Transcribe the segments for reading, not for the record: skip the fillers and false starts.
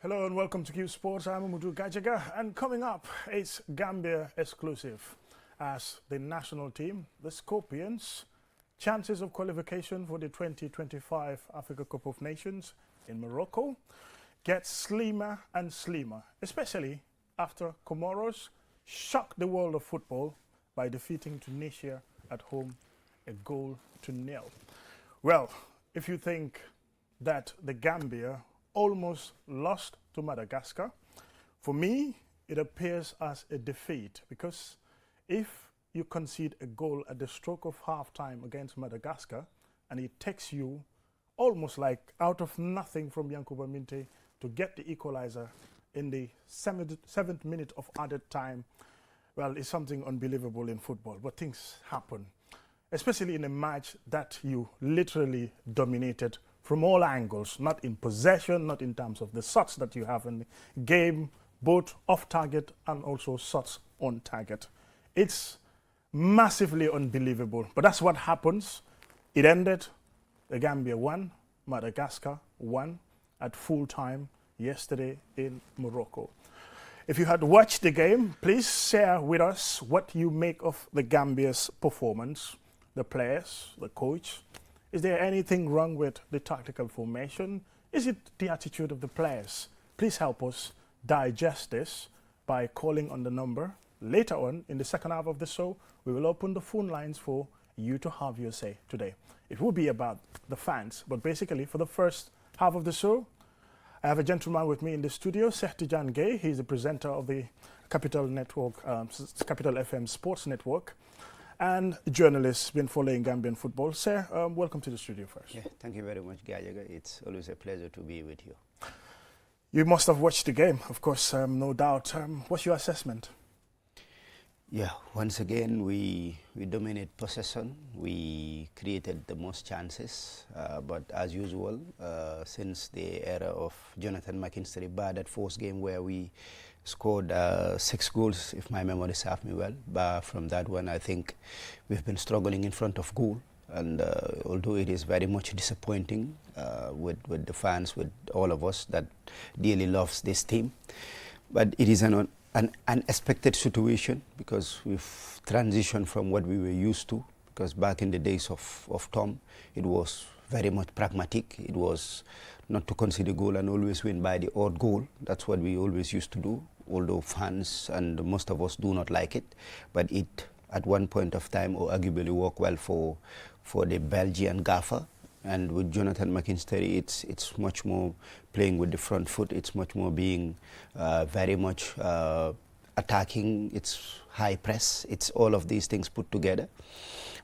Hello and welcome to Qsports. I'm Umudu Gajaga, and coming up, it's Gambia exclusive as the national team, the Scorpions, chances of qualification for the 2025 Africa Cup of Nations in Morocco get slimmer and slimmer, especially after Comoros shocked the world of football by defeating Tunisia at home 1-0. Well, if you think that the Gambia almost lost to Madagascar, for me, it appears as a defeat, because if you concede a goal at the stroke of half-time against Madagascar, and it takes you almost like out of nothing from Yankuba Minte to get the equalizer in the seventh minute of added time, well, it's something unbelievable in football. But things happen, especially in a match that you literally dominated from all angles, not in possession, not in terms of the shots that you have in the game, both off target and also shots on target. It's massively unbelievable, but that's what happens. It ended, the Gambia won, Madagascar won at full time yesterday in Morocco. If you had watched the game, please share with us what you make of the Gambia's performance, the players, the coach. Is there anything wrong with the tactical formation? Is it the attitude of the players? Please help us digest this by calling on the number. Later on, in the second half of the show, we will open the phone lines for you to have your say today. It will be about the fans, but basically for the first half of the show, I have a gentleman with me in the studio, Seth Tijan Gay. He's the presenter of the Capital Network, Capital FM Sports Network, and journalist, been following Gambian football. Sir, welcome to the studio first. Yeah, thank you very much, Gajaga. It's always a pleasure to be with you. You must have watched the game, of course, no doubt. What's your assessment? Yeah, once again, we dominate possession. We created the most chances, but as usual, since the era of Jonathan McKinstry, bad at first game where we scored 6 goals, if my memory serves me well. But from that one, I think we've been struggling in front of goal. And although it is very much disappointing with the fans, with all of us that dearly loves this team, but it is an unexpected situation, because we've transitioned from what we were used to. Because back in the days of Tom, it was very much pragmatic. It was not to concede a goal and always win by the odd goal. That's what we always used to do, although fans and most of us do not like it. But it, at one point of time, or arguably worked well for the Belgian gaffer. And with Jonathan McKinstry, it's much more playing with the front foot. It's much more being very much attacking. It's high press. It's all of these things put together.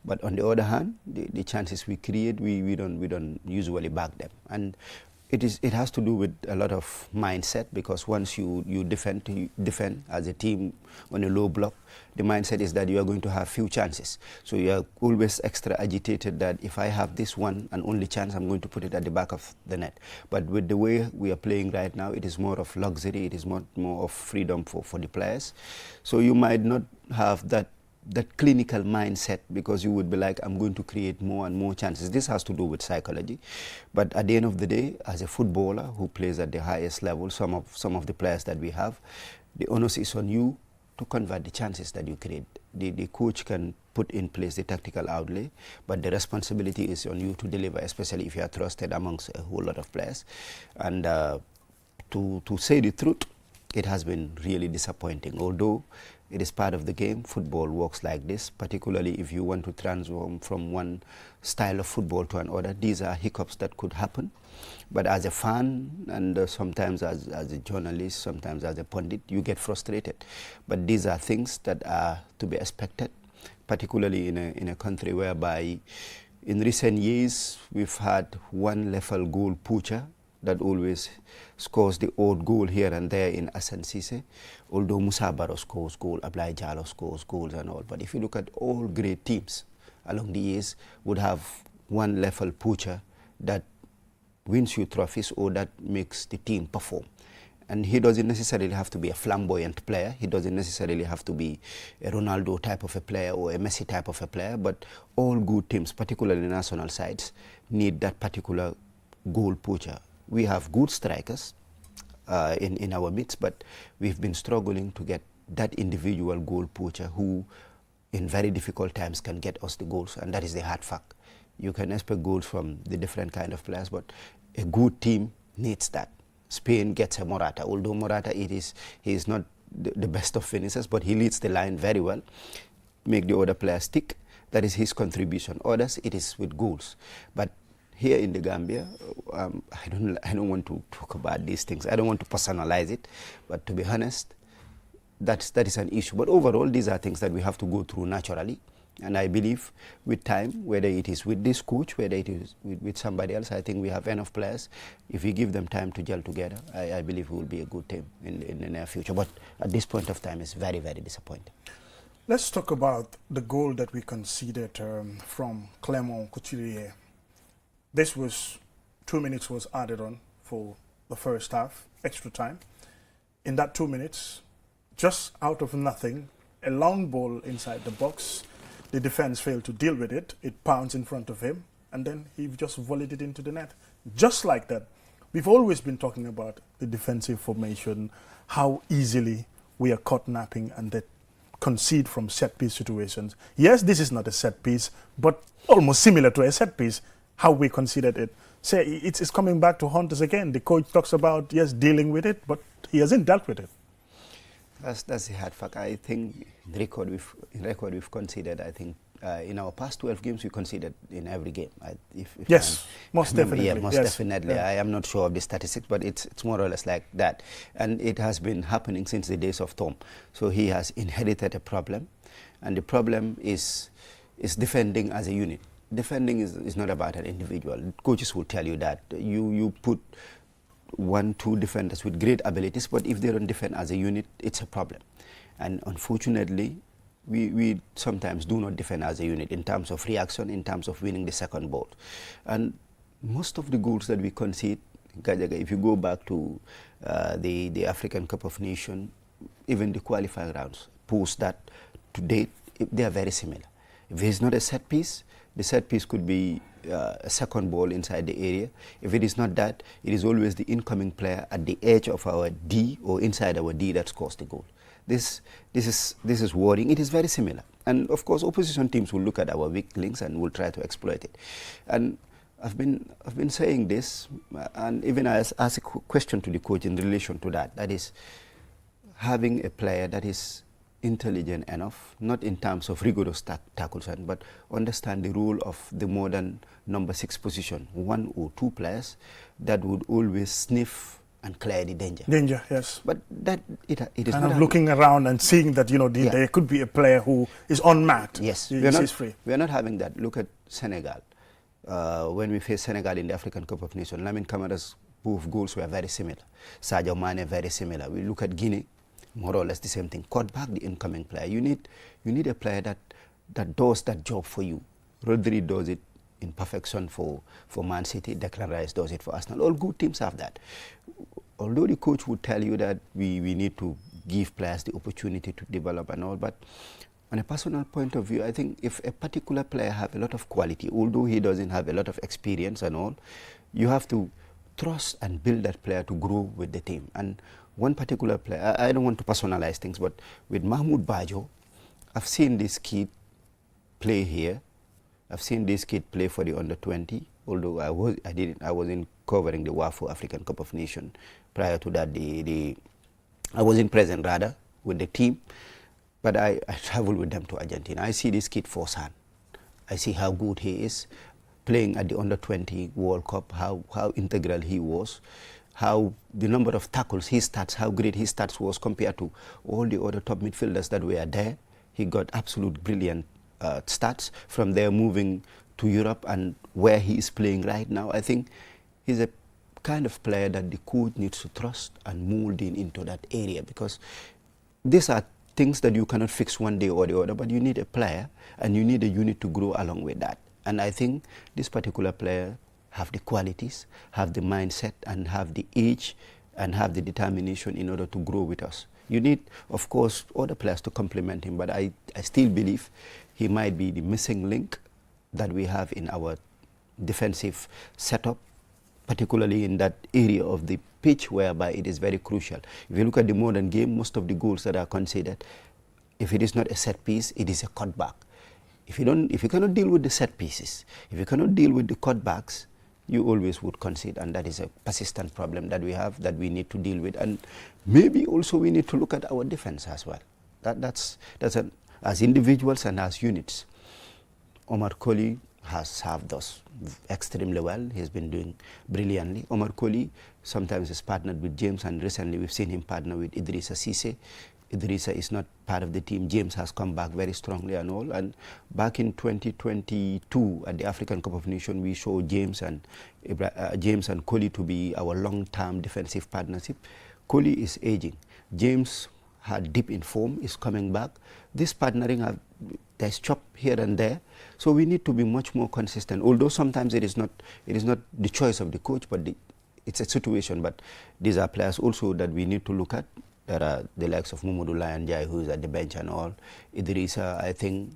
But on the other hand, the chances we create, we don't usually back them. And it has to do with a lot of mindset, because once you defend as a team on a low block, the mindset is that you are going to have few chances. So you are always extra agitated that if I have this one and only chance, I'm going to put it at the back of the net. But with the way we are playing right now, it is more of luxury. It is more of freedom for the players. So you might not have that clinical mindset, because you would be like, I'm going to create more and more chances. This has to do with psychology. But at the end of the day, as a footballer who plays at the highest level, some of the players that we have, the onus is on you to convert the chances that you create. The coach can put in place the tactical outlay, but the responsibility is on you to deliver, especially if you are trusted amongst a whole lot of players. And to say the truth, it has been really disappointing. Although it is part of the game, football works like this, particularly if you want to transform from one style of football to another. These are hiccups that could happen. But as a fan, and sometimes as a journalist, sometimes as a pundit, you get frustrated. But these are things that are to be expected, particularly in a country whereby in recent years we've had one level goal poacher that always scores the odd goal here and there in Asan Sise, although Musa Barrow scores goal, Ablai Jallow scores goals and all. But if you look at all great teams along the years, would have one level poacher that wins you trophies or that makes the team perform. And he doesn't necessarily have to be a flamboyant player. He doesn't necessarily have to be a Ronaldo type of a player or a Messi type of a player. But all good teams, particularly national sides, need that particular goal poacher. We have good strikers, in our midst, but we've been struggling to get that individual goal poacher who, in very difficult times, can get us the goals, and that is the hard fact. You can expect goals from the different kind of players, but a good team needs that. Spain gets a Morata, although Morata he is not the best of finishers, but he leads the line very well, make the other players stick. That is his contribution. Others, it is with goals. But here in the Gambia, I don't want to talk about these things. I don't want to personalize it, but to be honest, that is an issue. But overall, these are things that we have to go through naturally. And I believe with time, whether it is with this coach, whether it is with somebody else, I think we have enough players. If we give them time to gel together, I believe we will be a good team in the near future. But at this point of time, it's very, very disappointing. Let's talk about the goal that we conceded from Clement Couturier. This was 2 minutes was added on for the first half, extra time. In that 2 minutes, just out of nothing, a long ball inside the box. The defense failed to deal with it. It pounced in front of him, and then he just volleyed it into the net. Just like that. We've always been talking about the defensive formation, how easily we are caught napping and that concede from set-piece situations. Yes, this is not a set-piece, but almost similar to a set-piece, how we considered it. Say, it's coming back to haunt us again. The coach talks about, yes, dealing with it, but he hasn't dealt with it. That's a hard fact. I think the record we've conceded, I think in our past 12 games we conceded in every game. Yes, most definitely. Yeah, most definitely. Yeah. I am not sure of the statistics, but it's more or less like that. And it has been happening since the days of Tom. So he has inherited a problem, and the problem is defending as a unit. Defending is not about an individual. Coaches will tell you that. You put 1-2 defenders with great abilities, but if they don't defend as a unit, it's a problem. And unfortunately, we sometimes do not defend as a unit in terms of reaction, in terms of winning the second ball. And most of the goals that we concede, if you go back to the African Cup of Nations, even the qualifying rounds, post that to date, they are very similar. If it's not a set piece, the set piece could be a second ball inside the area. If it is not that, it is always the incoming player at the edge of our D or inside our D that scores the goal. This is worrying. It is very similar. And of course, opposition teams will look at our weak links and will try to exploit it. And I've been saying this, and even I asked a question to the coach in relation to that. That is, having a player that is intelligent enough, not in terms of rigorous tackles, but understand the role of the modern number 6 position, 1 or 2 players that would always sniff and clear the danger. Danger, yes. But that it is kind not of looking around and seeing that there could be a player who is unmarked. Yes, we are not having that. Look at Senegal. When we faced Senegal in the African Cup of Nations, Lamine Camara's both goals were very similar. Sadio Mane very similar. We look at Guinea. More or less the same thing. Cut back the incoming player. You need a player that does that job for you. Rodri does it in perfection for Man City. Declan Rice does it for Arsenal. All good teams have that. Although the coach would tell you that we need to give players the opportunity to develop and all, but on a personal point of view, I think if a particular player have a lot of quality, although he doesn't have a lot of experience and all, you have to trust and build that player to grow with the team. And one particular player, I don't want to personalize things, but with Mahmoud Bajo, I've seen this kid play here. I've seen this kid play for the under-20, although I wasn't covering the WAFO African Cup of Nations. Prior to that, I wasn't present rather with the team, but I traveled with them to Argentina. I see this kid firsthand. I see how good he is playing at the under-20 World Cup, how integral he was, how the number of tackles, his stats, how great his stats was compared to all the other top midfielders that were there. He got absolute brilliant stats. From there, moving to Europe and where he is playing right now, I think he's a kind of player that the coach needs to trust and mold into that area, because these are things that you cannot fix one day or the other, but you need a player and you need a unit to grow along with that. And I think this particular player have the qualities, have the mindset, and have the age, and have the determination in order to grow with us. You need, of course, other players to complement him, but I still believe he might be the missing link that we have in our defensive setup, particularly in that area of the pitch whereby it is very crucial. If you look at the modern game, most of the goals that are conceded, if it is not a set piece, it is a cutback. If you cannot deal with the set pieces, if you cannot deal with the cutbacks, you always would concede, and that is a persistent problem that we have that we need to deal with. And maybe also we need to look at our defense as well. That's as individuals and as units. Omar Colley has served us extremely well. He's been doing brilliantly. Omar Colley sometimes is partnered with James, and recently we've seen him partner with Idrissa Cissé. Idrissa is not part of the team. James has come back very strongly and all. And back in 2022 at the African Cup of Nations, we saw James and Colley to be our long-term defensive partnership. Colley is aging. James had dip in form, is coming back. This partnering, there's chop here and there. So we need to be much more consistent. Although sometimes it is not the choice of the coach, but it's a situation. But these are players also that we need to look at. There are the likes of Mamadou Lion Jai, who is at the bench and all. Idrissa, I think,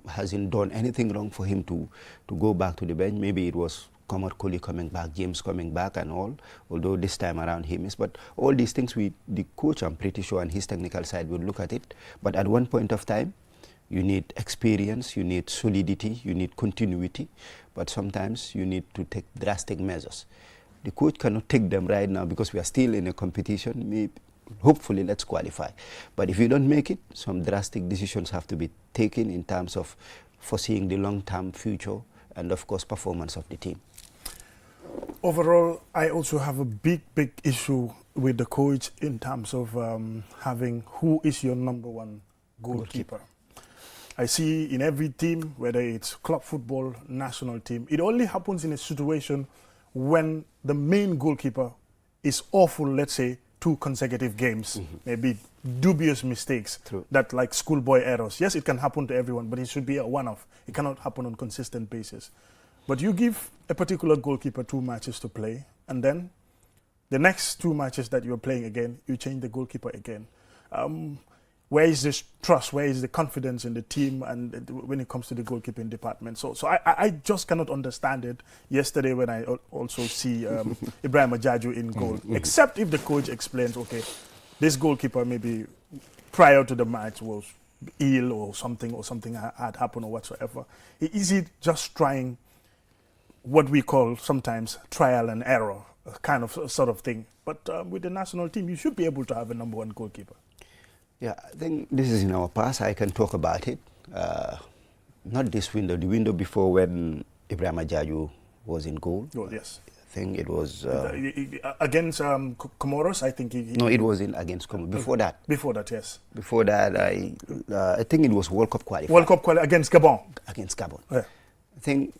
hasn't done anything wrong for him to go back to the bench. Maybe it was Omar Colley coming back, James coming back and all, although this time around he missed. But all these things, the coach, I'm pretty sure, and his technical side will look at it. But at one point of time, you need experience, you need solidity, you need continuity. But sometimes you need to take drastic measures. The coach cannot take them right now because we are still in a competition. Hopefully, let's qualify. But if you don't make it, some drastic decisions have to be taken in terms of foreseeing the long-term future and, of course, performance of the team. Overall, I also have a big issue with the coach in terms of having who is your number one goalkeeper. I see in every team, whether it's club football, national team, it only happens in a situation when the main goalkeeper is awful, let's say, 2 consecutive games, maybe dubious mistakes, that like schoolboy errors. Yes, it can happen to everyone, but it should be a one-off. It cannot happen on a consistent basis. But you give a particular goalkeeper 2 matches to play, and then the next 2 matches that you're playing again, you change the goalkeeper again. Where is this trust? Where is the confidence in the team and when it comes to the goalkeeping department? So I just cannot understand it yesterday when I also see Ibrahim Ajaju in goal, except if the coach explains, okay, this goalkeeper maybe prior to the match was ill or something had happened or whatsoever. Is he just trying what we call sometimes trial and error, kind of sort of thing? But with the national team, you should be able to have a number one goalkeeper. Yeah, I think this is in our past. I can talk about it. Not this window, the window before when Ibrahim Ajaju was in goal. Oh, yes. I think it was... against Comoros, I think no, it was against Comoros. Before that. Before that, yes. Before that, I think it was World Cup qualifier. World Cup qualifier against Gabon. Against Gabon. Yeah. I think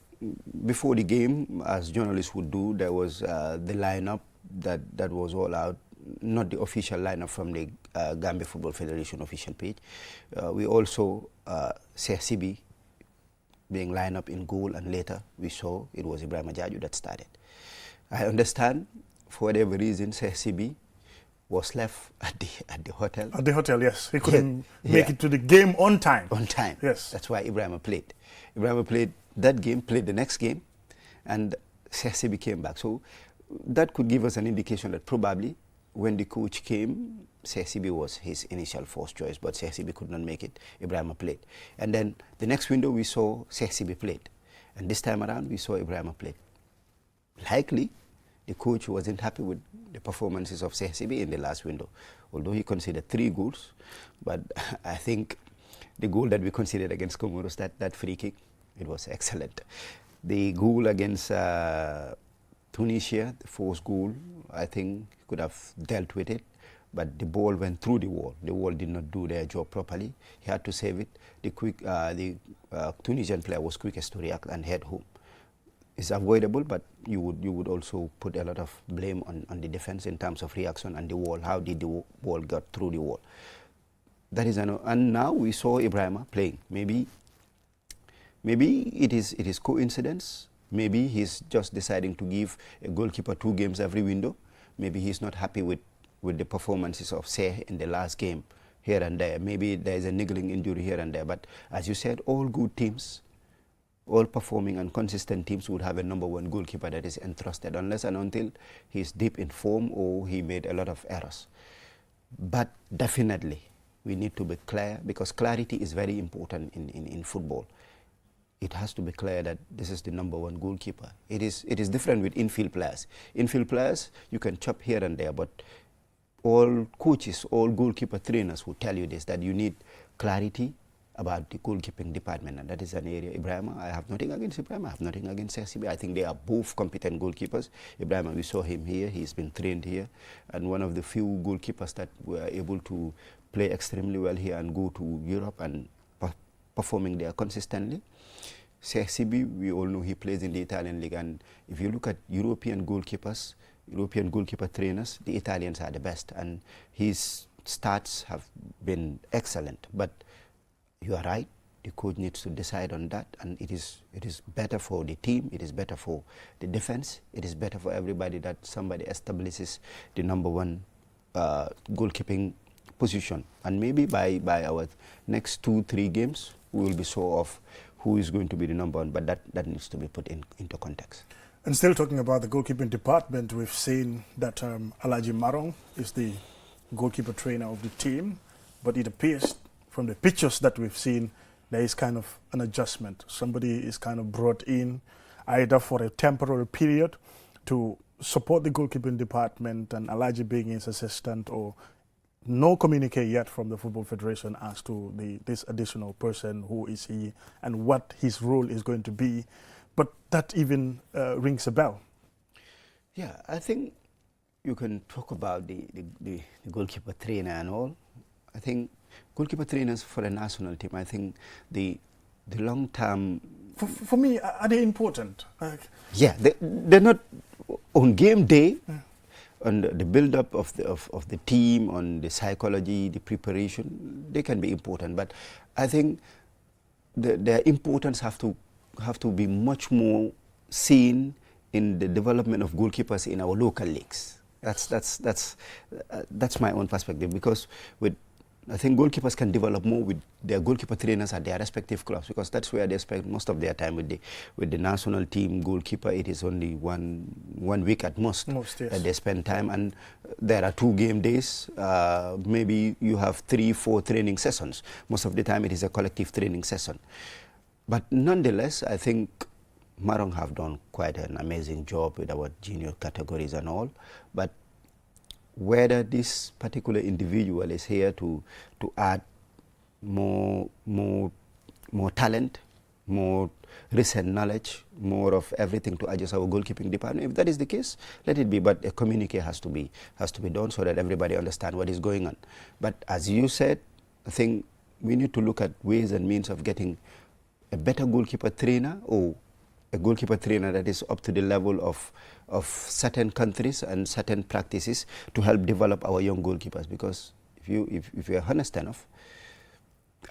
before the game, as journalists would do, there was the lineup that was all out. Not the official lineup from the Gambia Football Federation official page. We also saw CB being lined up in goal, and later we saw it was Ibrahim Ajaju that started. I understand, for whatever reason, CB was left at the hotel. At the hotel, yes. He couldn't make it to the game on time. On time. Yes. That's why Ibrahim played. Ibrahim played that game, played the next game, and CB came back. So that could give us an indication that probably when the coach came, CB was his initial first choice, but CB could not make it. Ibrahim played. And then the next window we saw CB played. And this time around we saw Ibrahim played. Likely, the coach wasn't happy with the performances of CB in the last window, although he considered 3 goals. But I think the goal that we considered against Comoros, that free kick, it was excellent. The goal against Tunisia, the 4th goal, I think could have dealt with it, but the ball went through the wall. The wall did not do their job properly. He had to save it. The Tunisian player was quickest to react and head home. It's avoidable, but you would also put a lot of blame on the defense in terms of reaction and the wall. How did the ball get through the wall? That is and now we saw Ibrahim playing. Maybe it is coincidence. Maybe he's just deciding to give a goalkeeper 2 games every window. Maybe he's not happy with the performances of Seh in the last game here and there. Maybe there's a niggling injury here and there. But as you said, all good teams all performing and consistent teams would have a number one goalkeeper that is entrusted, unless and until he's deep in form or he made a lot of errors. But definitely, we need to be clear, because clarity is very important in football. It has to be clear that this is the number one goalkeeper. It is different with infield players. Infield players, you can chop here and there, but all coaches, all goalkeeper trainers will tell you this, that you need clarity about the goalkeeping department, and that is an area. Ibrahima, I have nothing against Ibrahima, I have nothing against SCB. I think they are both competent goalkeepers. Ibrahima, we saw him here, he's been trained here, and one of the few goalkeepers that were able to play extremely well here and go to Europe and performing there consistently. CSCB, we all know he plays in the Italian league, and if you look at European goalkeepers, European goalkeeper trainers, the Italians are the best, and his stats have been excellent. But you are right, the coach needs to decide on that, and it is better for the team, it is better for the defense, it is better for everybody that somebody establishes the number one goalkeeping position. And maybe by our next 2-3 games, we will be sure of who is going to be the number one, but that needs to be put into context. And still talking about the goalkeeping department, we've seen that Alaji Marong is the goalkeeper trainer of the team, but it appears from the pictures that we've seen, there is kind of an adjustment. Somebody is kind of brought in either for a temporary period to support the goalkeeping department, and Alaji being his assistant, or no communique yet from the Football Federation as to this additional person, who is he and what his role is going to be. But that even rings a bell. Yeah, I think you can talk about the goalkeeper trainer and all. I think goalkeeper trainers for a national team, I think the long term... For me, are they important? Yeah, they're not on game day, on the build-up of the team, on the psychology, the preparation, they can be important. But I think their importance have to be much more seen in the development of goalkeepers in our local leagues. That's my own perspective, because I think goalkeepers can develop more with their goalkeeper trainers at their respective clubs, because that's where they spend most of their time. With the national team goalkeeper, it is only one week at most yes, that they spend time, and there are 2 game days. Maybe you have 3-4 training sessions. Most of the time it is a collective training session. But nonetheless, I think Marong have done quite an amazing job with our junior categories and all. But whether this particular individual is here to add more talent, more recent knowledge, more of everything to adjust our goalkeeping department, if that is the case, let it be. But a communique has to be done so that everybody understands what is going on. But as you said, I think we need to look at ways and means of getting a better goalkeeper trainer, or a goalkeeper trainer that is up to the level of certain countries and certain practices to help develop our young goalkeepers. Because if you're honest enough,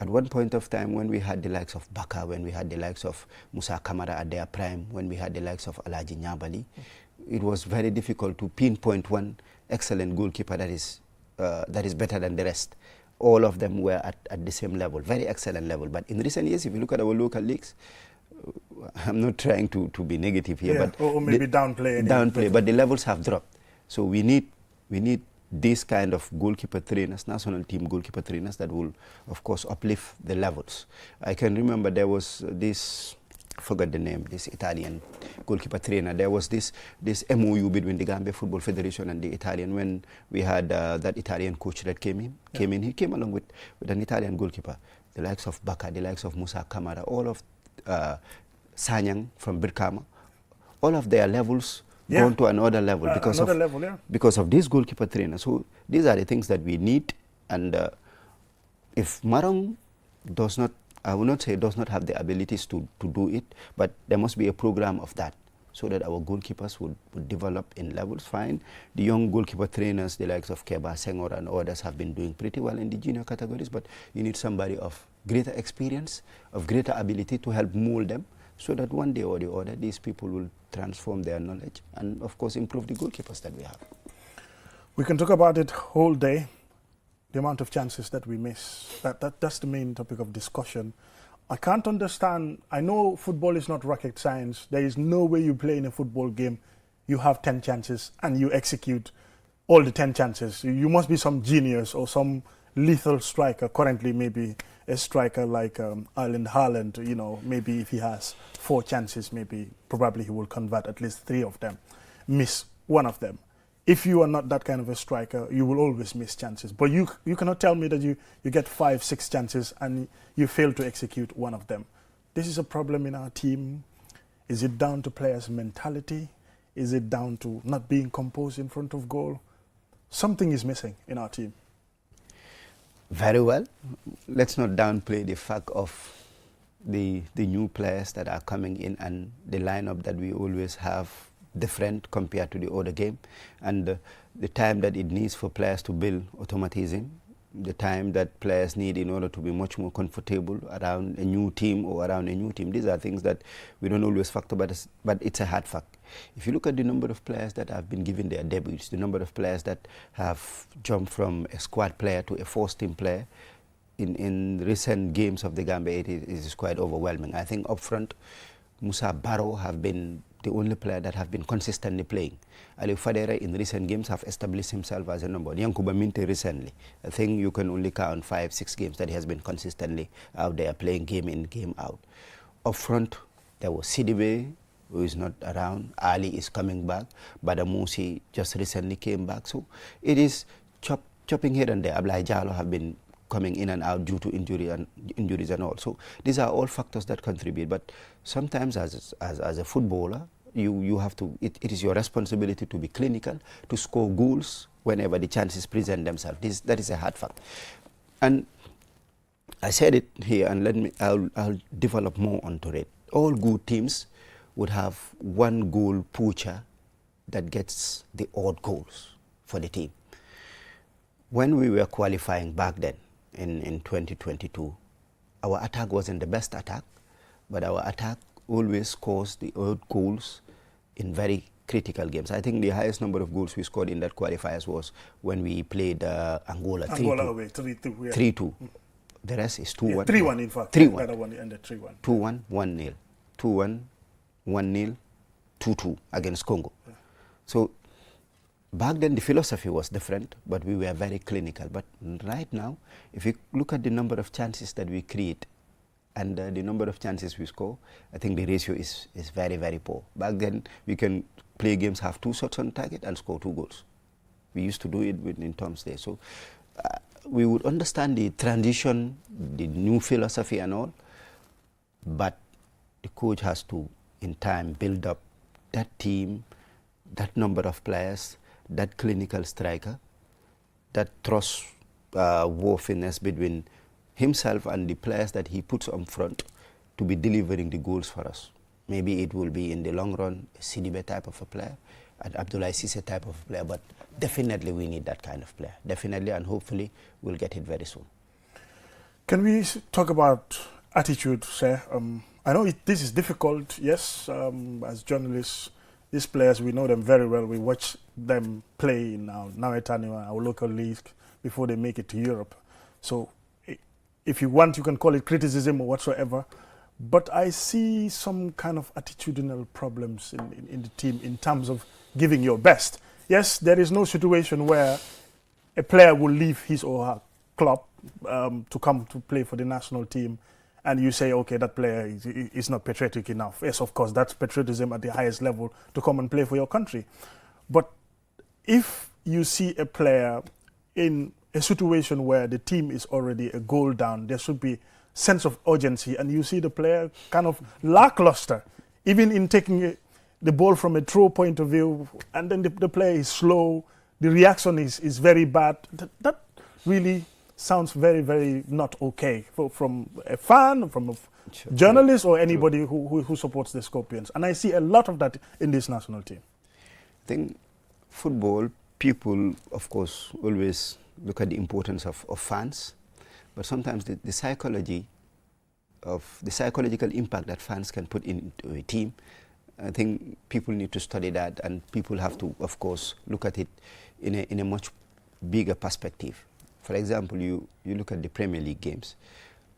at one point of time when we had the likes of Baka, when we had the likes of Musa Kamara at their prime, when we had the likes of Alaji Nyabali, it was very difficult to pinpoint one excellent goalkeeper that is better than the rest. All of them were at the same level, very excellent level. But in recent years, if you look at our local leagues, I'm not trying to be negative here, yeah, but or maybe downplay, but the levels have dropped. So we need this kind of goalkeeper trainers, national team goalkeeper trainers, that will, of course, uplift the levels. I can remember there was this, I forgot the name, this Italian goalkeeper trainer. There was this MOU between the Gambia Football Federation and the Italian, when we had that Italian coach that came in. He came along with an Italian goalkeeper, the likes of Baka, the likes of Musa Kamara, all of Sanyang from Birkama, all of their levels gone to another level because of this goalkeeper trainer. So these are the things that we need, and if Marong does not, I will not say does not have the abilities to do it, but there must be a program of that, so that our goalkeepers would develop in levels. Fine, the young goalkeeper trainers, the likes of Keba, Senghor and others, have been doing pretty well in the junior categories, but you need somebody of greater experience, of greater ability to help mold them, so that one day or the other, these people will transform their knowledge and, of course, improve the goalkeepers that we have. We can talk about it whole day, the amount of chances that we miss. That's the main topic of discussion I can't understand. I know football is not rocket science. There is no way you play in a football game, you have 10 chances and you execute all the 10 chances. You must be some genius or some lethal striker. Currently, maybe a striker like Erling Haaland, you know, maybe if he has 4 chances, probably he will convert at least 3 of them, miss 1 of them. If you are not that kind of a striker, you will always miss chances. But you cannot tell me that you get 5, 6 chances and you fail to execute 1 of them. This is a problem in our team. Is it down to players' mentality? Is it down to not being composed in front of goal? Something is missing in our team. Very well. Let's not downplay the fact of the new players that are coming in and the lineup that we always have different compared to the other game, and the time that it needs for players to build automatism, the time that players need in order to be much more comfortable around a new team or around a new team. These are things that we don't always factor, but it's a hard fact. If you look at the number of players that have been given their debuts, the number of players that have jumped from a squad player to a first-team player in recent games of the Gambia, it is quite overwhelming. I think up front, Musa Barrow have been the only player that have been consistently playing. Ali Fadera in recent games have established himself as a number. Yankuba Minte recently, I think you can only count 5, 6 games that he has been consistently out there playing game in, game out. Up front, there was Sidibe, who is not around. Ali is coming back. Badamusi just recently came back. So it is chopping here and there. Ablai Jalo have been coming in and out due to injuries and all. So these are all factors that contribute. But sometimes as a footballer, you have to, it is your responsibility to be clinical, to score goals whenever the chances present themselves. That is a hard fact. And I said it here, and I'll develop more onto it. All good teams would have one goal poacher that gets the odd goals for the team. When we were qualifying back then, in 2022, our attack wasn't the best attack, but our attack always scores the odd goals in very critical games. I think the highest number of goals we scored in that qualifiers was when we played Angola 3-2. Angola away, 3-2. Yeah. 3-2. The rest is 2-1. Yeah, 3-1 in fact. 3-1. That one ended 3-1. 2-1, 1-0. 2-1, 1-0, 2-2 against Congo. Yeah. So back then the philosophy was different, but we were very clinical. But right now, if you look at the number of chances that we create and the number of chances we score, I think the ratio is very, very poor. Back then, we can play games, have 2 shots on target and score 2 goals. We used to do it in terms there. So we would understand the transition, the new philosophy and all, but the coach has to, in time, build up that team, that number of players, that clinical striker, that trustworthiness between himself and the players that he puts on front to be delivering the goals for us. Maybe it will be in the long run a Sidibe type of a player, an Abdoulaye Cissé type of player, but definitely we need that kind of player. Definitely, and hopefully we'll get it very soon. Can we talk about attitude, sir? I know this is difficult, yes, as journalists. These players, we know them very well. We watch them play in our local league, before they make it to Europe. So if you want, you can call it criticism or whatsoever. But I see some kind of attitudinal problems in the team in terms of giving your best. Yes, there is no situation where a player will leave his or her club to come to play for the national team, and you say, okay, that player is not patriotic enough. Yes, of course, that's patriotism at the highest level, to come and play for your country. But if you see a player in a situation where the team is already a goal down, there should be sense of urgency, and you see the player kind of lackluster, even in taking the ball from a throw point of view, and then the player is slow, the reaction is very bad. That really sounds very, very not okay from a fan, from a journalist, or anybody who supports the Scorpions. And I see a lot of that in this national team. I think football, people, of course, always look at the importance of fans, but sometimes the psychological impact that fans can put into a team, I think people need to study that, and people have to, of course, look at it in a much bigger perspective. For example, you look at the Premier League games.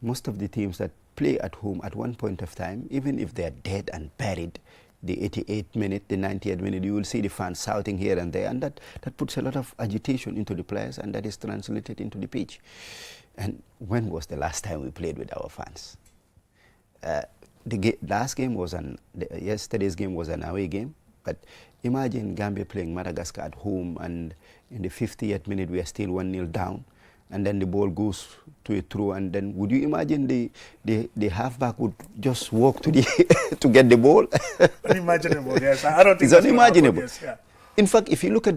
Most of the teams that play at home at one point of time, even if they're dead and buried, the 88th minute, the 90th minute, you will see the fans shouting here and there, and that puts a lot of agitation into the players, and that is translated into the pitch. And when was the last time we played with our fans? Last game was yesterday's game was an away game, but imagine Gambia playing Madagascar at home, and in the 50th minute we are still 1-0 down, and then the ball goes to a throw, and then would you imagine the halfback would just walk to the to get the ball? Unimaginable, yes. I don't think it's unimaginable. Yes, yeah. In fact, if he looks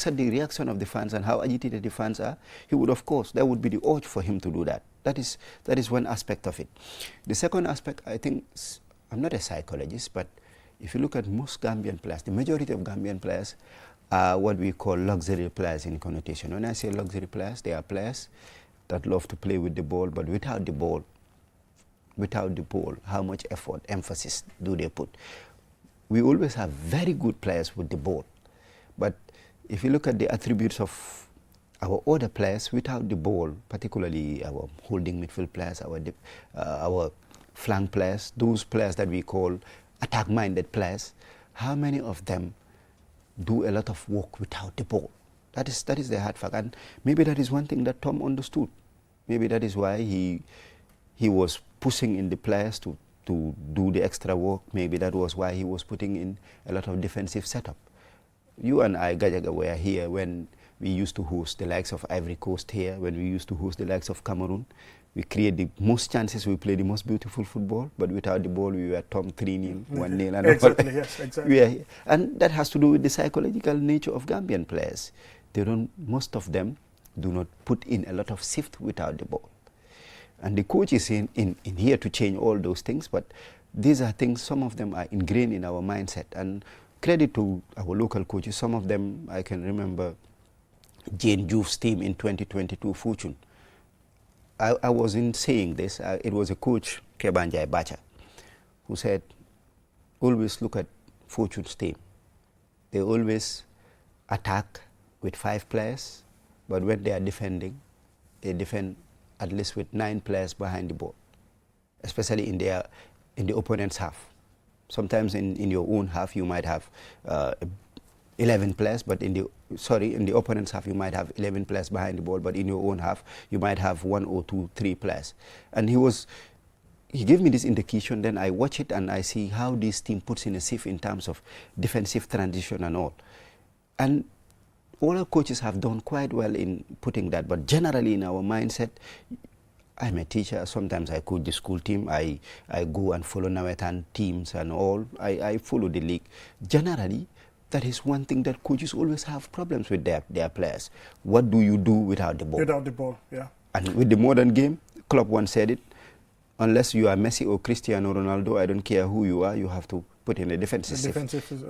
at the reaction of the fans and how agitated the fans are, he would, of course, there would be the urge for him to do that. That is one aspect of it. The second aspect, I think, I'm not a psychologist, but if you look at most Gambian players, the majority of Gambian players are what we call luxury players in connotation. When I say luxury players, they are players that love to play with the ball, but without the ball, how much effort, emphasis do they put? We always have very good players with the ball. But if you look at the attributes of our other players without the ball, particularly our holding midfield players, our flank players, those players that we call attack-minded players, how many of them do a lot of work without the ball? That is the hard fact. And maybe that is one thing that Tom understood. Maybe that is why he was pushing in the players to do the extra work. Maybe that was why he was putting in a lot of defensive setup. You and I, Gajaga, were here when we used to host the likes of Ivory Coast here, when we used to host the likes of Cameroon. We create the most chances, we play the most beautiful football, but without the ball, we were Tom 3-0, 1-0. And exactly, yes, exactly. We are here. And that has to do with the psychological nature of Gambian players. Most of them do not put in a lot of shift without the ball. And the coach is in here to change all those things, but these are things, some of them are ingrained in our mindset. And credit to our local coaches. Some of them, I can remember Jane Juve's team in 2022 Fortune. I wasn't saying this. It was a coach, Kebanjai Bacha, who said, always look at Fortune's team. They always attack with 5 players, but when they are defending, they defend at least with 9 players behind the ball, especially in the opponent's half. Sometimes in your own half, you might have 11 players, but in the opponent's half, you might have 11 players behind the ball, but in your own half, you might have 1 or 2, 3 players. And he gave me this indication, then I watch it and I see how this team puts in a shift in terms of defensive transition and all. And all our coaches have done quite well in putting that, but generally in our mindset, I'm a teacher. Sometimes I coach the school team. I go and follow Nawetan teams and all. I follow the league. Generally, that is one thing that coaches always have problems with their players. What do you do without the ball? Without the ball, yeah. And with the modern game, Klopp once said it, unless you are Messi or Cristiano Ronaldo, I don't care who you are, you have to put in a defensive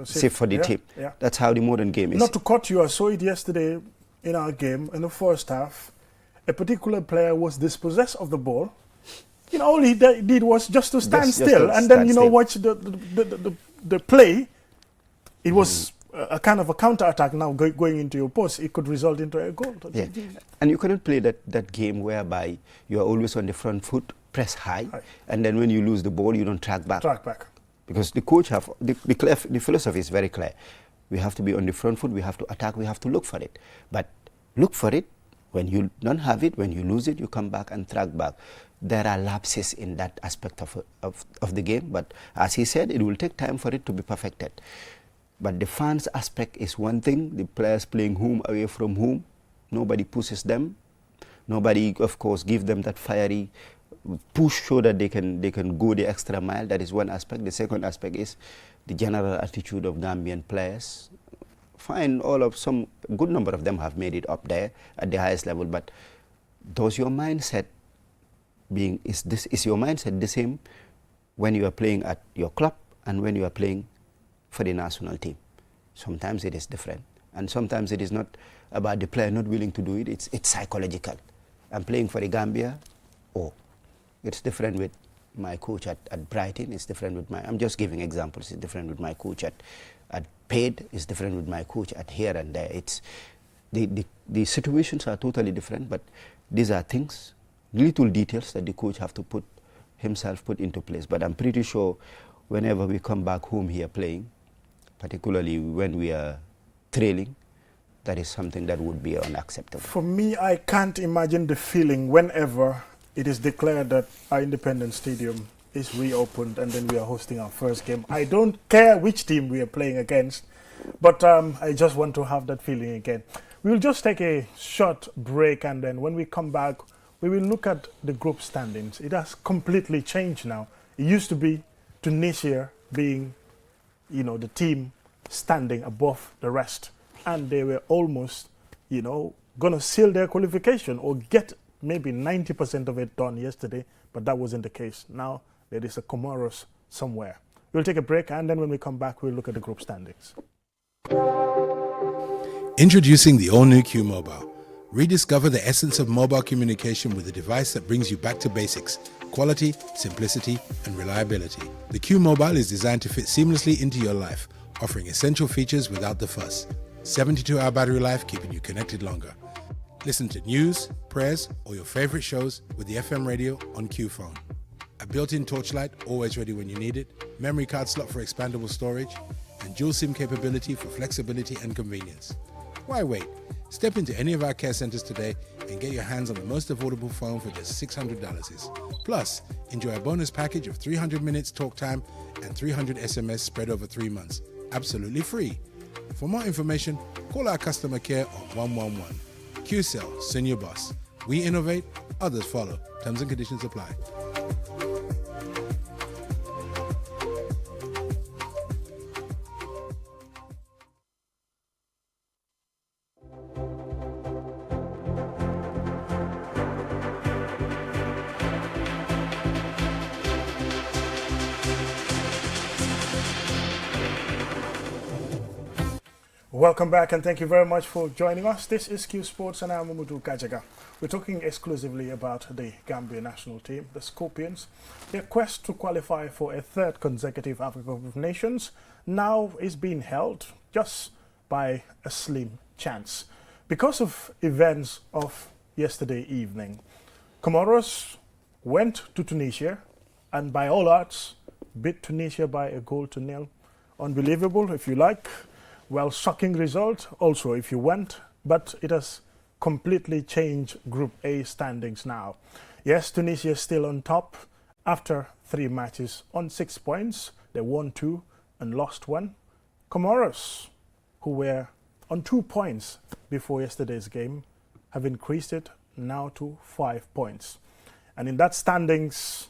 shift for the team. Yeah. That's how the modern game is. Not to cut you, I saw it yesterday in our game, in the first half. A particular player was dispossessed of the ball. You know, all he did was just to stand still, and then watch the play. It was a kind of a counter-attack now going into your post. It could result into a goal. Yeah. And you cannot play that game whereby you are always on the front foot, press high, and then when you lose the ball, you don't track back. Because the coach the philosophy is very clear. We have to be on the front foot, we have to attack, we have to look for it. But look for it. When you don't have it, when you lose it, you come back and track back. There are lapses in that aspect of the game, but as he said, it will take time for it to be perfected. But the fans aspect is one thing, the players playing home, away from home, nobody pushes them. Nobody, of course, give them that fiery push so that they can go the extra mile. That is one aspect. The second aspect is the general attitude of Gambian players. Fine, some good number of them have made it up there at the highest level, but is your mindset the same when you are playing at your club and when you are playing for the national team? Sometimes it is different, and sometimes it is not about the player not willing to do it, it's psychological. I'm playing for the Gambia, it's different with my coach at Brighton, it's different with I'm just giving examples, it's different with my coach at Paid, it's different with my coach at here and there. It's the situations are totally different, but these are things, little details that the coach have to put himself put into place. But I'm pretty sure whenever we come back home here playing, particularly when we are trailing, that is something that would be unacceptable. For me, I can't imagine the feeling whenever it is declared that our Independence Stadium is reopened and then we are hosting our first game. I don't care which team we are playing against, but I just want to have that feeling again. We'll just take a short break, and then when we come back, we will look at the group standings. It has completely changed now. It used to be Tunisia being, the team standing above the rest, and they were almost, going to seal their qualification or get maybe 90% of it done yesterday, but that wasn't the case. Now there is a Comoros somewhere. We'll take a break, and then when we come back, we'll look at the group standings. Introducing the all-new Q Mobile. Rediscover the essence of mobile communication with a device that brings you back to basics: quality, simplicity, and reliability. The Q Mobile is designed to fit seamlessly into your life, offering essential features without the fuss. 72-hour battery life, keeping you connected longer. Listen to news, prayers, or your favorite shows with the FM radio on Q Phone. A built-in torchlight, always ready when you need it, memory card slot for expandable storage, and dual SIM capability for flexibility and convenience. Why wait? Step into any of our care centers today and get your hands on the most affordable phone for just $600. Plus, enjoy a bonus package of 300 minutes talk time and 300 SMS spread over 3 months. Absolutely free. For more information, call our customer care on 111. QCell, Senior Boss. We innovate, others follow. Terms and conditions apply. Welcome back, and thank you very much for joining us. This is Qsports, and I'm Umudu Kajaga. We're talking exclusively about the Gambia national team, the Scorpions. Their quest to qualify for a third consecutive African Cup of Nations now is being held just by a slim chance. Because of events of yesterday evening, Comoros went to Tunisia and by all odds beat Tunisia by 1-0. Unbelievable, if you like. Well, shocking result also if you went, but it has completely changed Group A standings now. Yes, Tunisia is still on top after 3 matches on 6 points. They won 2 and lost 1. Comoros, who were on 2 points before yesterday's game, have increased it now to 5 points. And in that standings,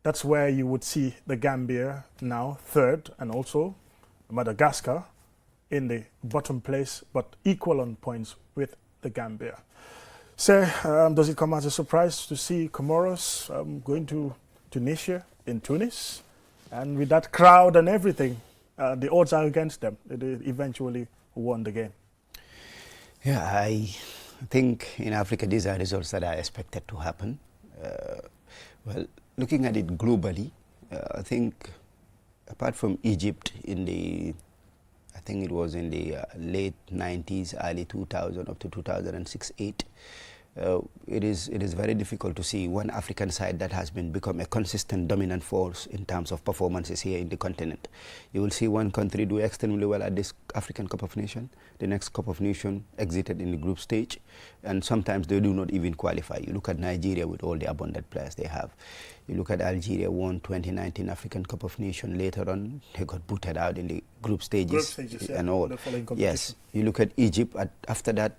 that's where you would see the Gambia now third, and also Madagascar in the bottom place, but equal on points with the Gambia. So, does it come as a surprise to see Comoros going to Tunisia in Tunis? And with that crowd and everything, the odds are against them. They eventually won the game. Yeah, I think in Africa these are results that are expected to happen. Well, looking at it globally, I think apart from Egypt I think it was in the late 90s, early 2000, up to 2006-8. It is very difficult to see one African side that has become a consistent dominant force in terms of performances here in the continent. You will see one country do extremely well at this African Cup of Nations. The next Cup of Nations exited in the group stage, and sometimes they do not even qualify. You look at Nigeria with all the abundant players they have. You look at Algeria, won 2019 African Cup of Nations. Later on, they got booted out in the group stages and all. Yes, you look at Egypt. After that,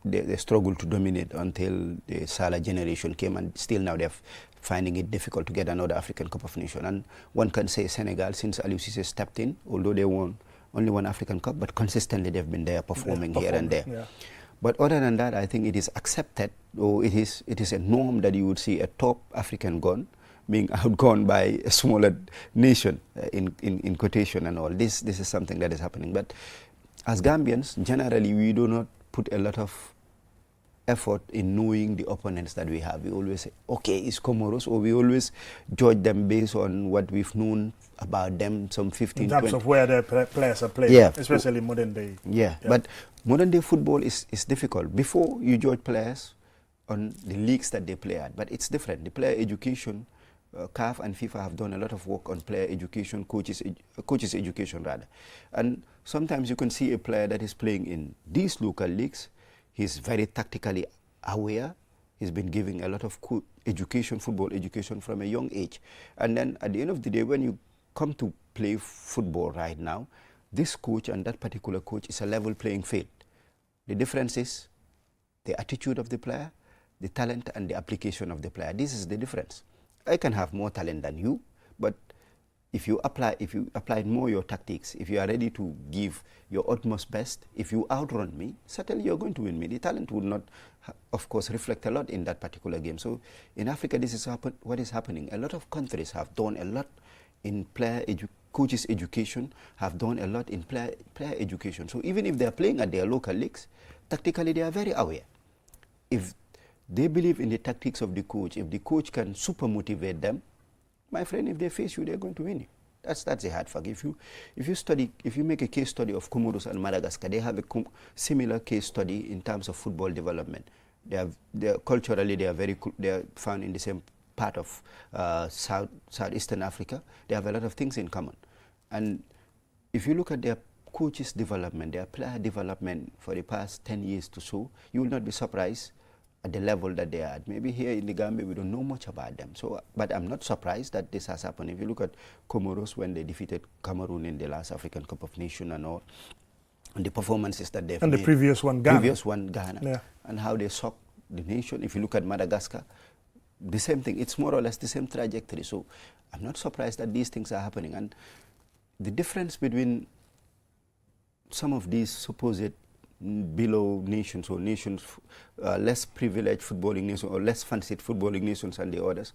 they struggled to dominate until the Salah generation came, and still now they're finding it difficult to get another African Cup of Nations. And one can say Senegal, since Aliou Cissé stepped in, although they won only 1 African Cup, but consistently they've been there performing here and there. Yeah. But other than that, I think it is accepted, or it is a norm that you would see a top African gun being outgone by a smaller nation, in quotation and all. This is something that is happening. But as Gambians, generally, we do not put a lot of effort in knowing the opponents that we have. We always say, okay, it's Comoros, or we always judge them based on what we've known about them some 15, in terms 20. of where their players are playing, yeah. Especially modern day. Yeah, but modern day football is difficult. Before, you judge players on the leagues that they play at, but it's different. The player education CAF and FIFA have done a lot of work on player education, coaches education rather. And sometimes you can see a player that is playing in these local leagues. He's very tactically aware. He's been giving a lot of education, football education from a young age. And then at the end of the day, when you come to play football right now, this coach and that particular coach is a level playing field. The difference is the attitude of the player, the talent and the application of the player. This is the difference. I can have more talent than you, but if you apply more your tactics, if you are ready to give your utmost best, if you outrun me, certainly you're going to win me. The talent would not, of course, reflect a lot in that particular game. So in Africa, this is what is happening. A lot of countries have done a lot in coaches education, have done a lot in player education. So even if they are playing at their local leagues, tactically they are very aware. If they believe in the tactics of the coach, if the coach can super motivate them, my friend, if they face you, they're going to win you. That's the hard fact. If you make a case study of Comoros and Madagascar, they have a similar case study in terms of football development. Culturally, they are found in the same part of Southeastern Africa. They have a lot of things in common. And if you look at their coaches' development, their player development for the past 10 years to so, you will not be surprised at the level that they are at. Maybe here in the Gambia, we don't know much about them. So, but I'm not surprised that this has happened. If you look at Comoros when they defeated Cameroon in the last African Cup of Nations and all, and the performances that they've made. And the previous one, Ghana. Yeah. And how they shocked the nation. If you look at Madagascar, the same thing. It's more or less the same trajectory. So I'm not surprised that these things are happening. And the difference between some of these supposed below nations or nations, less privileged footballing nations or less fancied footballing nations and the others,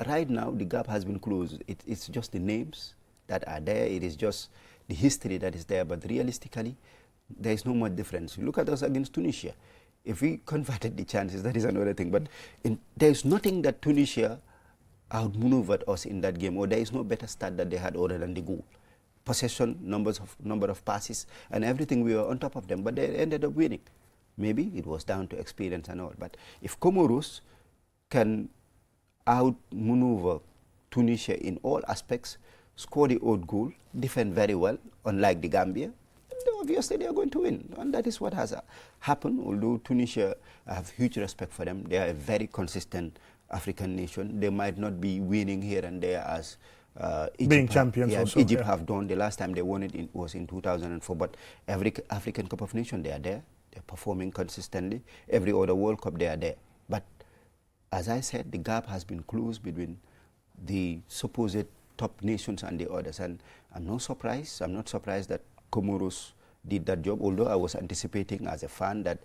right now the gap has been closed. It's just the names that are there. It is just the history that is there. But realistically, there is no much difference. You look at us against Tunisia. If we converted the chances, that is another thing. But there is nothing that Tunisia outmaneuvered us in that game, or there is no better start that they had other than the goal. Possession, number of passes, and everything, we were on top of them, but they ended up winning. Maybe it was down to experience and all. But if Comoros can outmaneuver Tunisia in all aspects, score the odd goal, defend very well, unlike the Gambia, obviously they are going to win. And that is what has happened. Although Tunisia, I have huge respect for them. They are a very consistent African nation. They might not be winning here and there as Egypt being champions also. Egypt have done. The last time they won it was in 2004. But every African Cup of Nations, they are there. They're performing consistently. Every other World Cup, they are there. But as I said, the gap has been closed between the supposed top nations and the others. And I'm not surprised. I'm not surprised that Comoros did that job, although I was anticipating as a fan that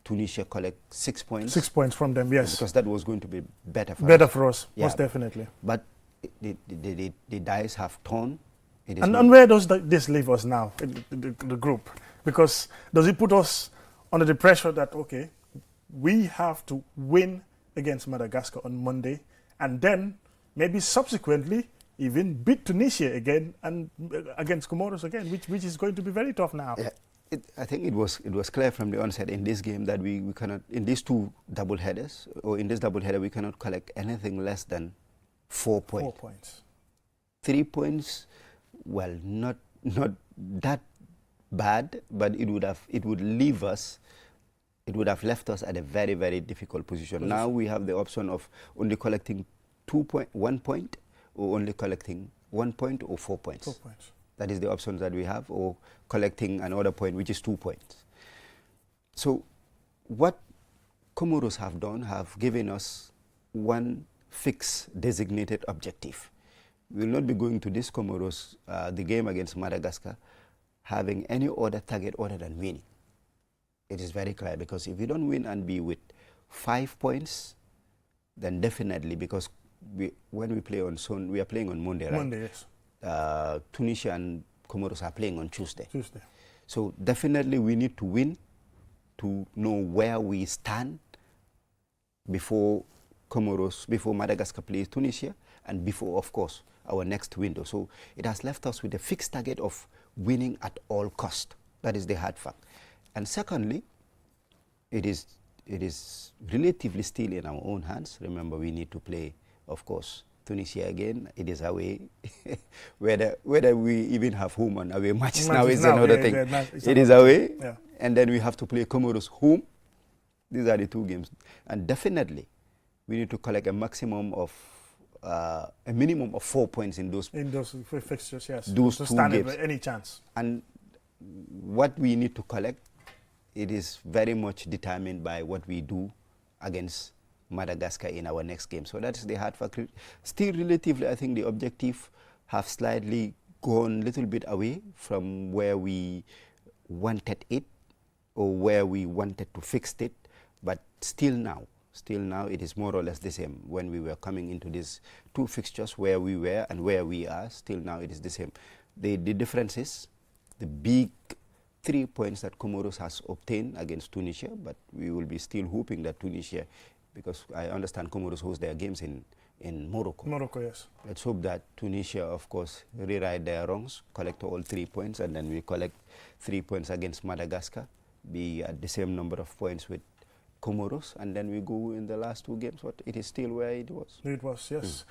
Tunisia collect 6 points. 6 points from them, yes. Because that was going to be better for us. Better for us, Yeah. most definitely. But the dice have torn. And where does this leave us now, the group? Because does it put us under the pressure that, okay, we have to win against Madagascar on Monday, and then maybe subsequently even beat Tunisia again and against Comoros again, which is going to be very tough now. Yeah. I think it was clear from the onset in this game that we cannot, in these two double headers, or in this double header, we cannot collect anything less than 4 points. 4 points. 3 points, well, not that bad, but it would have left us at a very, very difficult position. Now we have the option of only collecting 1 point, or only collecting 1 point or 4 points. 4 points. That is the options that we have, or collecting another point, which is 2 points. So what Comoros have done, have given us one fixed designated objective. We will not be going to this Comoros, the game against Madagascar, having any other target other than winning. It is very clear, because if we don't win and be with 5 points, then definitely, because when we play on Sunday, we are playing on Monday, right? Monday, yes. Tunisia and Comoros are playing on Tuesday. Tuesday. So definitely we need to win to know where we stand before Madagascar plays Tunisia, and before, of course, our next window. So it has left us with a fixed target of winning at all cost. That is the hard fact. And secondly, it is relatively still in our own hands. Remember, we need to play, of course, Tunisia again. It is away. whether we even have home and away matches now is another thing. It is away, and then we have to play Comoros home. These are the two games, and definitely we need to collect a maximum of a minimum of 4 points in those fixtures. Yes, those to two stand games. Any chance. And what we need to collect, it is very much determined by what we do against Madagascar in our next game. So that is the hard factor. Still relatively, I think the objective have slightly gone a little bit away from where we wanted it or where we wanted to fix it. But still now it is more or less the same. When we were coming into these two fixtures, where we were and where we are, still now it is the same. The difference is the big 3 points that Comoros has obtained against Tunisia, but we will be still hoping that Tunisia, because I understand Comoros host their games in Morocco. Morocco, yes. Let's hope that Tunisia, of course, rewrite their wrongs, collect all 3 points, and then we collect 3 points against Madagascar, be at the same number of points with Comoros, and then we go in the last 2 games. But it is still where it was. It was, yes.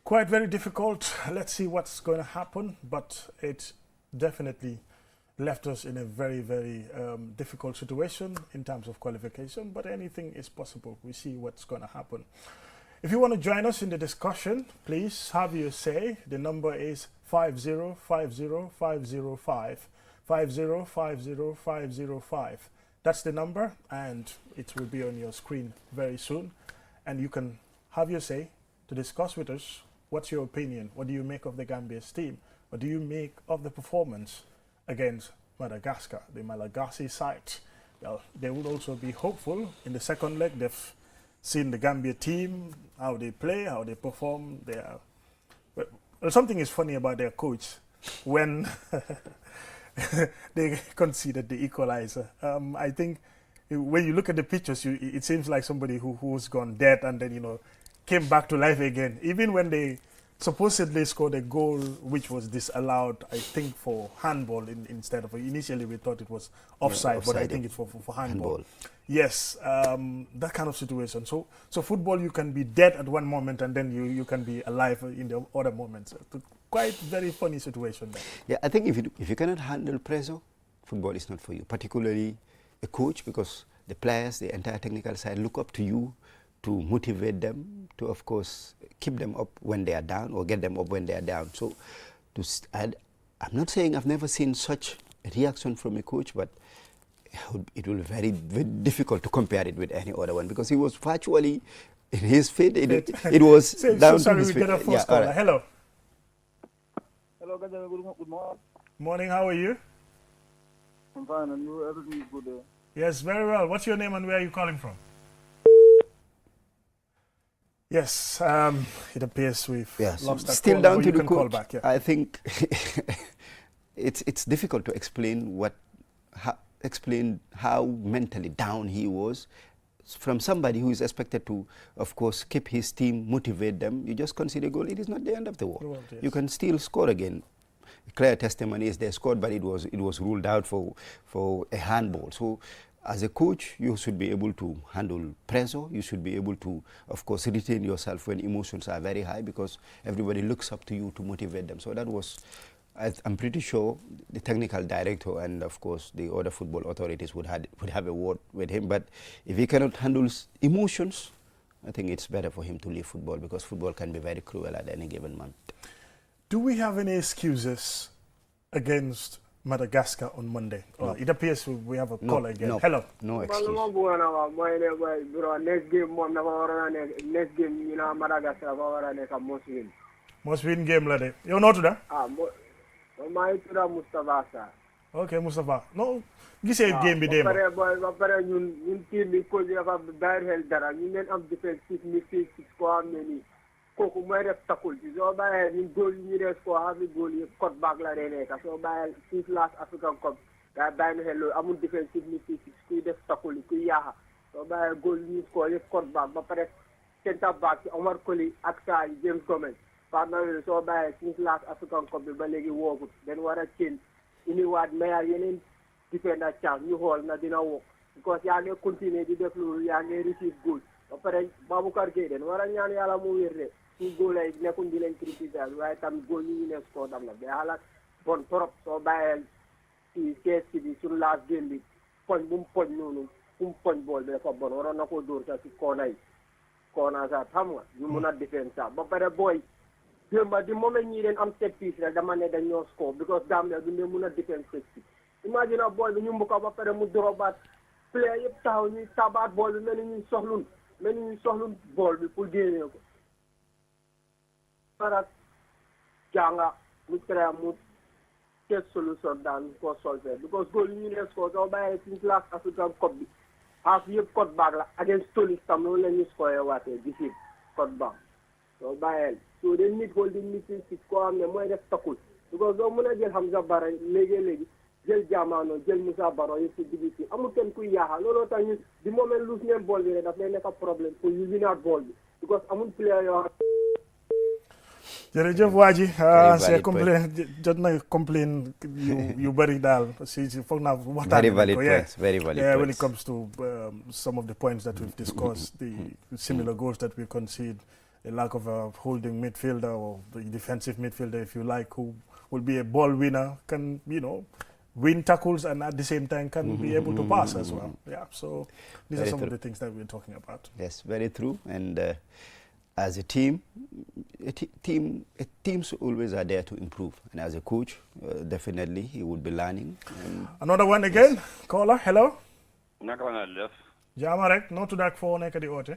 Quite very difficult. Let's see what's going to happen, but it definitely left us in a very, very difficult situation in terms of qualification, but anything is possible. We see what's going to happen. If you want to join us in the discussion, please have your say. The number is 5050505, 5050505. That's the number, and it will be on your screen very soon. And you can have your say to discuss with us. What's your opinion? What do you make of the Gambia's team? What do you make of the performance against Madagascar, the Malagasy side? Well, they will also be hopeful in the second leg. They've seen the Gambia team, how they play, how they perform. They are, well, something is funny about their coach when they conceded the equalizer. I think when you look at the pictures, it seems like somebody who's gone dead and then, came back to life again. Even when they supposedly scored a goal which was disallowed, I think, for handball instead of, initially we thought it was offside, but I think it's for handball. Yes, that kind of situation. So football, you can be dead at one moment and then you can be alive in the other moments. Quite very funny situation there. Yeah, I think if you cannot handle pressure, football is not for you, particularly a coach, because the players, the entire technical side look up to you to motivate them, to, of course, keep them up when they are down or get them up when they are down. So I'm not saying I've never seen such a reaction from a coach, but it will be very, very difficult to compare it with any other one, because he was virtually in his feet. It was down to his feet. We get a first caller. Right. Hello. Hello, good morning. Morning, how are you? I'm fine, and you? Everything is good there? Yes, very well. What's your name and where are you calling from? Yes, it appears we've lost that still caller, down to the can coach. Call back, yeah. I think it's difficult to explain explain how mentally down he was from somebody who is expected to, of course, keep his team, motivate them. You just concede a goal, it is not the end of the world. Yes. You can still score again. Clear testimony is they scored, but it was ruled out for a handball. So as a coach, you should be able to handle pressure. You should be able to, of course, retain yourself when emotions are very high, because everybody looks up to you to motivate them. So that was, I'm pretty sure, the technical director and, of course, the other football authorities would have a word with him. But if he cannot handle emotions, I think it's better for him to leave football, because football can be very cruel at any given moment. Do we have any excuses against Madagascar on Monday? No. It appears we have a caller again. No, Hello. No excuse. Next game, Madagascar must win. Must win game, lady. You know that? My Mustafa, sir. Okay, Mustafa. No, this is a game be there. Team because you have bad health dara. You am defensive midfield score many. Kooku mooy def tackle ci soo bàyyee ñu góol yi ñu def ko xam ne góol yi code back la dee nekk soo bàyyee since last African Cup daa bàyyi na xel loolu amul defensive midfield kuy def tackle kuy yaaxa soo bàyyee góol yi ñu score yëpp code back ba pare centre back ci Omar Colley ak saa yi James Gomez par na loolu soo bàyyee since last African Cup bi ba léegi woogut dañ war a change iniwaat meilleur yeneen defender chance ñu xool na dina woo because yaa ngi continuer di def loolu yaa ngi receive goal ba pare Baboucarr Gueye den war a ñaan yàlla mu wér de suñ góol ay nekkul di leen critiquer waaye tam góol ñu ne score tam la day xalaat bon trop soo bàyyee ci CSC bi suñu laas game bi poñ bu mu poñ noonu fu mu poñ bool bi dafa bon waroon na koo dóor sax si koona yi koona sax xam nga ñu mun a défense sax ba pare booy démba di moment ñii leen am set piece rek dama ne dañoo score because Gambia du ne mun a défense set piece imagine bool bi ñu mbuka ba pare mu dorobaat player yëpp taxaw ñuy tabaat bool bi mel ni ñuy soxlun bool bi pour génnee ko para jànga mu tere mu test solution daan ko solve because goal yi ñu ne score soo bàyyee suñ classe African Cup bi half yëpp code back la against Tunis tam noonu la ñu score waatee gisi code back soo bàyyeel so dañ nit holding midfield six koo xam ne mooy def takkul because doo mën a jël Hamza Barrow léegi jël Jaamaano jël Moussa Baro yëpp si digg si amul kenn kuy yaaxa looloo tax ñu di moment luus neen bool bi rek daf lay nekk problème pour ñu winaat bool bi because amul player yoo jërëjëf waa ji c'est complain jot na complain yu bëri daal si foog naa waxtaan very valid points very valid points when it comes to some of the points that we've discussed the similar goals that we concede, a lack of a holding midfielder or the defensive midfielder if you like, who will be a ball winner, can win tackles and at the same time can be able to pass as well. Yeah, so these are some of the things that we're talking about. Yes, very true. And as a team, teams always are there to improve. And as a coach, definitely he would be learning. Another one again. Caller, hello. naka nga def. jaama rek noo tudd ak foo nekk di oote.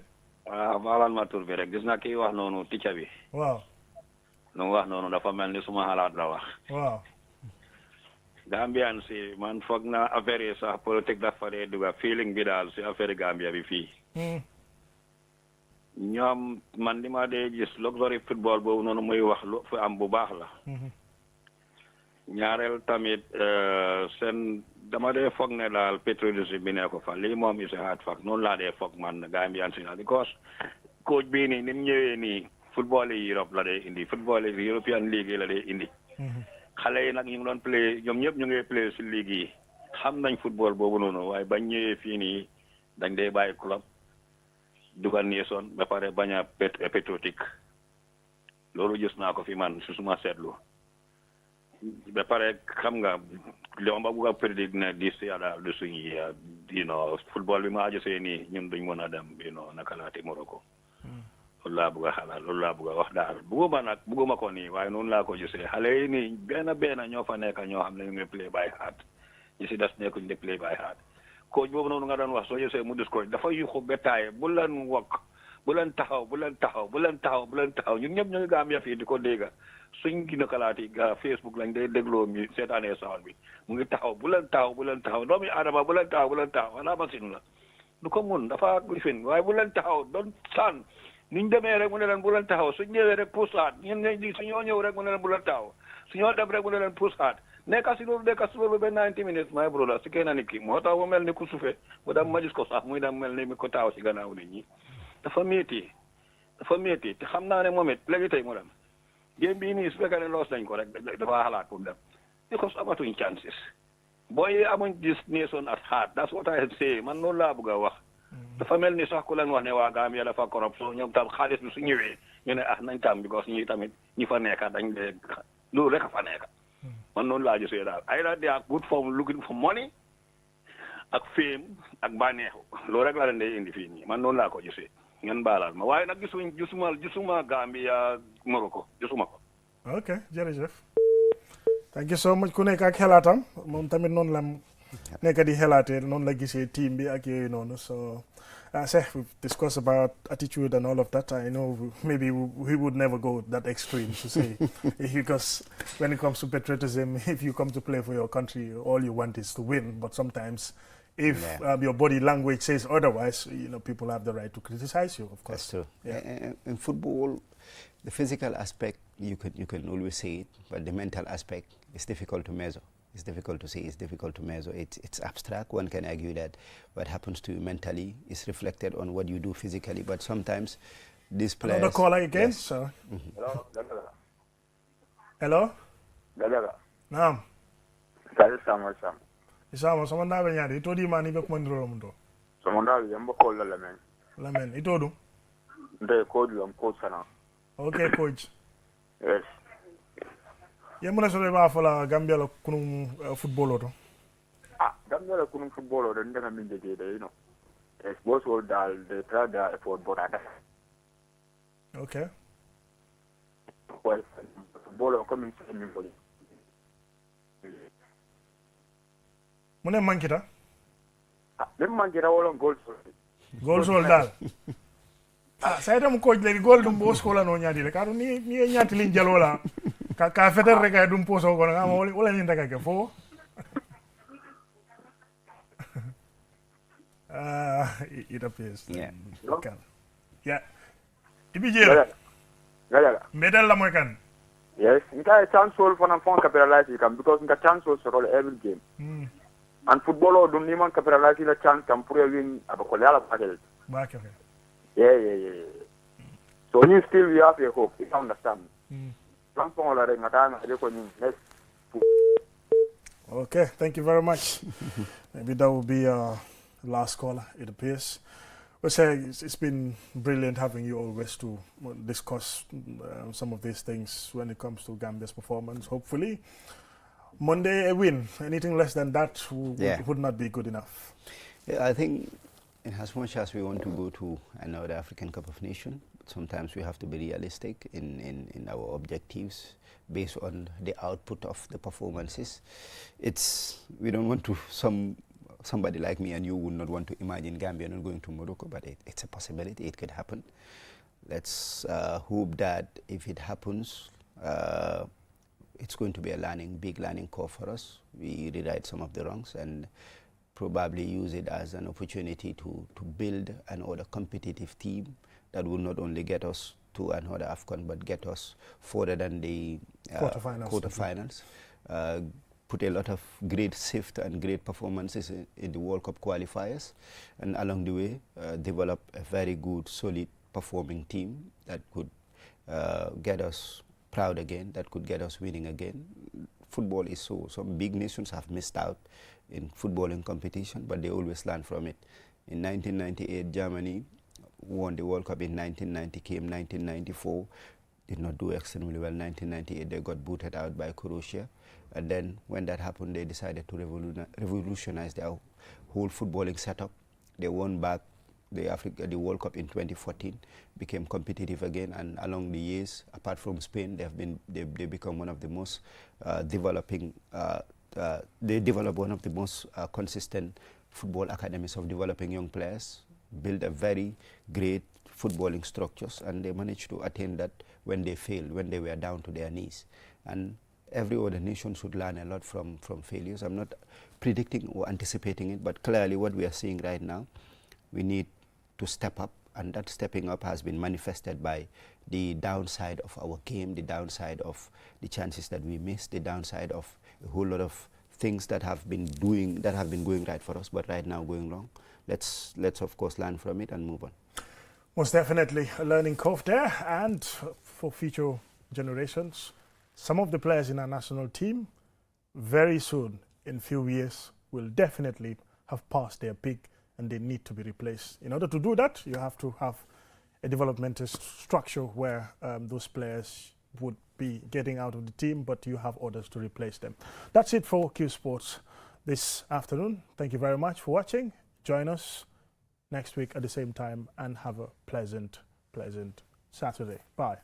baalal ma tur bi rek gis naa kii wax noonu ticca bi. waaw. lu mu wax noonu dafa mel ni suma xalaat la wax. waaw. Gambian si man foog na affaire yi sax politique dafa dee dugga feeling bi daal si affaire Gambia bi fii. ñoom man li ma dee gis luxury football boobu noonu muy wax lu fi am bu baax la. ñaareel tamit seen dama dee foog ne daal patriotisme bi ne ko fa lii moom is a hard fact noonu laa dee foog man Gambian si la because coach bii nii ni mu ñëwee nii football yi Europe la dee indi football yi European League yi la dee indi. xale yi nag ñu ngi doon play ñoom ñëpp ñu ngi play si ligue yi xam nañ football boobu noonu waaye bañ ñëwee fii nii dañ dee bàyyi club dugal nation ba pare bañ a patriotique loolu gis naa ko fi man su suma seetlu ba pare xam nga li ma bëgg a prédire ne di si daal du suñu football bi ma gisee nii ñun duñ mën a dem naka laati Morocco. loolu laa bëgg a xalaat loolu laa bëgg a wax daal bëgguma ko nii waaye noonu laa ko gisee xale yi nii benn ñoo fa nekk ñoo xam ne ñu ngi play by heart ñi si des nekkuñ di play by heart coach boobu noonu nga doon wax soo gisee mu dis coach dafa yuxu bétaay bu leen wokk bu leen taxaw ñun ñëpp ñu ngi Gambia fii di ko dégga suñ gina kalaati Facebook lañ day dégloo mi seetaanee sound bi mu ngi taxaw bu leen taxaw doomi aadama bu leen taxaw wala machine la du ko mun dafa lifin waaye bu leen taxaw doon sànn niñ demee rek mu ne leen bu leen taxaw suñ ñëwee rek pusaat suñoo ñëw rek mu ne leen bu leen taxaw suñoo dem rek mu ne leen pusaat nekka si loolu ba 90 minutes my brother si kenn nit ki moo tax mu mel ni ku sufe mu dem ma gis ko sax muy dem mel ni mi ko taxaw si gannaaw nit ñi dafa métti te xam naa ne moom it léegi tey mu dem game bii nii su fekkee ne loos nañ ko rek dafa xalaat pour dem because amatuñ chances booy amuñ this nation at heart that's what I say man noonu laa bëgg a wax dafa mel ni sax ku leen wax ne waa Gambia dafa corruption ñoom tam xaalis bi su ñëwee ñu ne nañ tam because ñi tamit ñi fa nekka dañ dee loolu rek a fa nekka man noonu laa gisee daal ay they are good for looking for money ak fame ak bànneexu loolu rek la leen dee indi fii nii man noonu laa ko gisee ngeen baalal ma waaye nag gisuma Gambia Morocco gisuma ko. ok jërëjëf. thank you so much ku nekk ak xelaatam moom tamit noonu la nekk di xelaatee noonu la gisee team bi ak yooyu noonu so we've discussed about attitude and all of that. I know maybe we would never go that extreme to say because when it comes to patriotism, if you come to play for your country, all you want is to win. But sometimes if your body language says otherwise, people have the right to criticize you, of course. That's true. Yeah. In football, the physical aspect, you can always say it, but the mental aspect is difficult to measure. It's difficult to say, it's difficult to measure. It's abstract. One can argue that what happens to you mentally is reflected on what you do physically. But sometimes these players... Another caller again, yes. sir. Hello, Dadaga. Hello? Dadaga. Naam. Sali Sama. Isama, sama ndaɓe ñaade ito di mani ɓe kumandiro mum to. Sama ndaɓe yamba kolla lamen. Lamen, ito ɗum? Nde koɗulam ko sana. Okay, coach. Yes. Ye muna so ba fola Gambia la kunum football oto. Gambia la kunum football oto ndeka min de you know. Sports world they try their effort but I Okay. well football coming from anybody. Mune mankita. Dem man get all on goals. Goal sol dal. Saya tam coach legi goal dum bo skola no nyaadi le kadu ni nyaati lin jalola. Ka fetel rek ay dum poso ko nga wala ni daga ke fo. It appears. Yeah. Yeah. Ibi jela. Gala. Medal la moy kan. Yes, nka chance all for an phone capitalize because nka chance all for every game. And football or don't even capitalize the chance can win abakola package. Back okay. Yeah. So you still we have a hope, you understand. Okay, thank you very much. Maybe that will be our last caller, it appears. Well, say it's been brilliant having you always to discuss some of these things when it comes to Gambia's performance. Hopefully, Monday a win. Anything less than that would not be good enough. Yeah, I think in as much as we want to go to another African Cup of Nations, sometimes we have to be realistic in our objectives based on the output of the performances. We don't want to, somebody like me and you would not want to imagine Gambia not going to Morocco, but it's a possibility, it could happen. Let's hope that if it happens, it's going to be a big learning curve for us. We rewrite some of the wrongs and probably use it as an opportunity to build another competitive team that will not only get us to another AFCON, but get us further than the quarterfinals. Put a lot of great shift and great performances in the World Cup qualifiers, and along the way develop a very good, solid performing team that could get us proud again, that could get us winning again. Football is so, some big nations have missed out in footballing competition, but they always learn from it. In 1998, Germany won the World Cup. In 1990 came 1994, did not do extremely well. 1998 they got booted out by Croatia, and then when that happened, they decided to revolutionize their whole footballing setup. They won back the World Cup in 2014, became competitive again, and along the years, apart from Spain, they become one of the most they develop one of the most consistent football academies of developing young players, build a very great footballing structures, and they managed to attain that when they failed, when they were down to their knees. And every other nation should learn a lot from failures. I'm not predicting or anticipating it, but clearly what we are seeing right now, we need to step up, and that stepping up has been manifested by the downside of our game, the downside of the chances that we missed, the downside of a whole lot of things that have been going right for us, but right now going wrong. Let's of course learn from it and move on. Most definitely a learning curve there, and for future generations, some of the players in our national team very soon, in few years, will definitely have passed their peak and they need to be replaced. In order to do that, you have to have a developmental structure where those players would be getting out of the team, but you have others to replace them. That's it for Qsports this afternoon. Thank you very much for watching. Join us next week at the same time and have a pleasant Saturday. Bye.